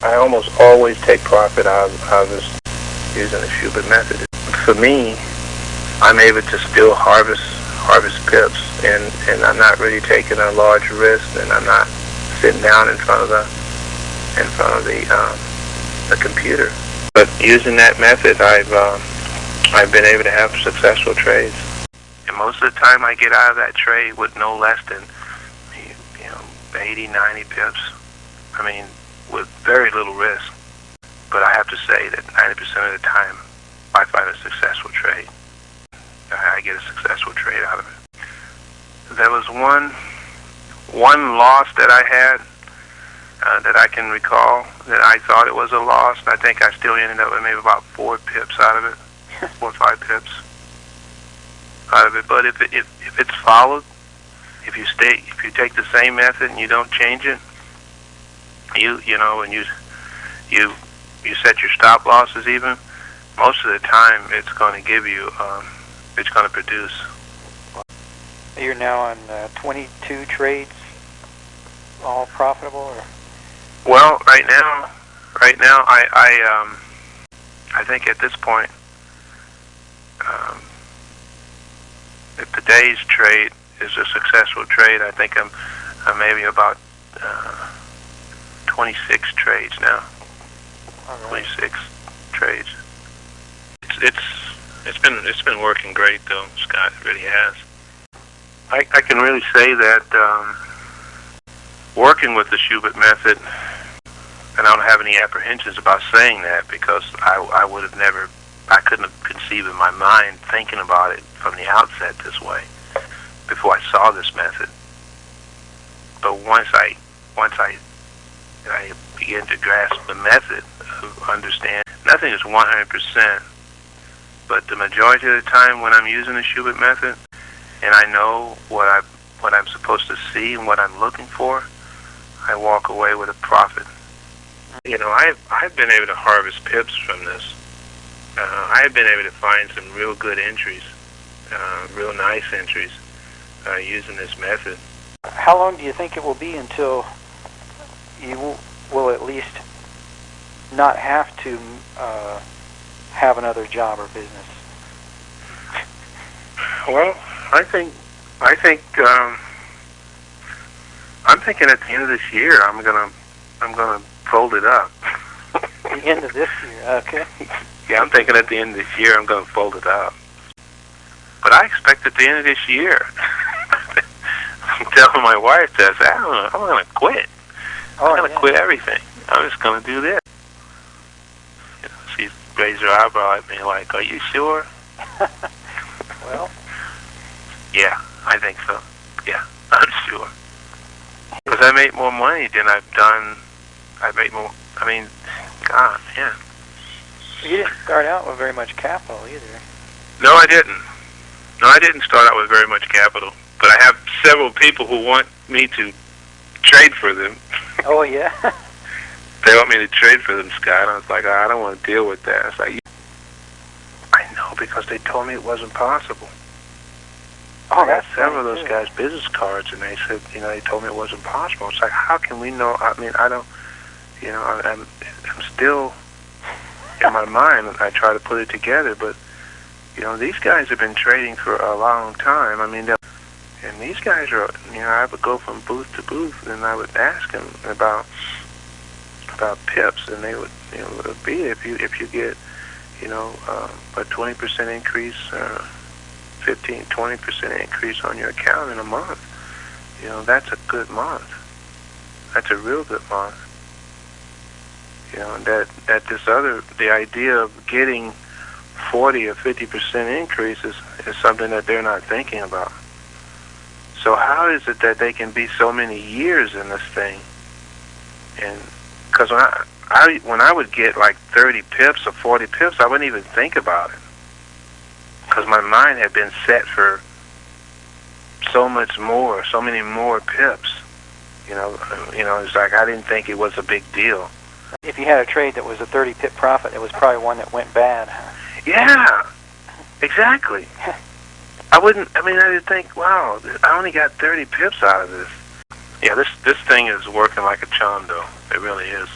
I almost always take profit out of this using the Schubert method. For me, I'm able to still harvest pips, and I'm not really taking a large risk, and I'm not sitting down in front of the computer. But using that method, I've been able to have successful trades. And most of the time, I get out of that trade with no less than 80, 90 pips. I mean, with very little risk. But I have to say that 90% of the time, I find a successful trade. I get a successful trade out of it. There was one loss that I had that I can recall that I thought it was a loss. I think I still ended up with maybe about 4 pips out of it, 4 or 5 pips out of it. But if it's followed, if you take the same method and you don't change it, and you set your stop losses even, most of the time it's going to give you, it's going to produce. You're now on 22 trades, all profitable, or? Well, right now, I think at this point, if today's trade is a successful trade, I think I'm maybe about 26 trades now. Right. 26 trades. It's been working great though, Scott. It really has. I can really say that working with the Schubert method, and I don't have any apprehensions about saying that, because I would have never, I couldn't have conceived in my mind thinking about it from the outset this way before I saw this method. But once I begin to grasp the method, understand nothing is 100%, but the majority of the time when I'm using the Schubert method, and I know what I'm supposed to see and what I'm looking for, I walk away with a profit. I've been able to harvest pips from this. I've been able to find some real good entries, real nice entries, using this method. How long do you think it will be until you will at least not have to have another job or business? Well, I'm thinking at the end of this year I'm gonna fold it up. The end of this year, okay. Yeah, I'm thinking at the end of this year I'm gonna fold it up. But I expect at the end of this year, I'm telling my wife that I'm gonna quit. I'm gonna quit everything. I'm just gonna do this. She raised her eyebrow at me like, "Are you sure?" Well. Yeah, I think so. Yeah, I'm sure. Because I make more money than I've done. God, yeah. You didn't start out with very much capital either. No, I didn't. No, I didn't start out with very much capital. But I have several people who want me to trade for them. Oh, yeah? They want me to trade for them, Scott. I was like, I don't want to deal with that. It's like, I know, because they told me it wasn't possible. Oh, I got several of those guys' business cards, and they said, they told me it wasn't possible. It's like, how can we know? I mean, I don't, I'm still, in my mind, I try to put it together, but, these guys have been trading for a long time. I mean, and these guys are, I would go from booth to booth, and I would ask them about pips, and they would, be if you get, a 20% increase, 15-20% increase on your account in a month, that's a good month. That's a real good month. The idea of getting 40 or 50% increases is something that they're not thinking about. So how is it that they can be so many years in this thing? And because when I would get like 30 pips or 40 pips, I wouldn't even think about it, because my mind had been set for so much more, so many more pips. It's like I didn't think it was a big deal. If you had a trade that was a 30 pip profit, it was probably one that went bad. Yeah, exactly. I didn't think, wow, I only got 30 pips out of this. Yeah, this thing is working like a charm, though. It really is.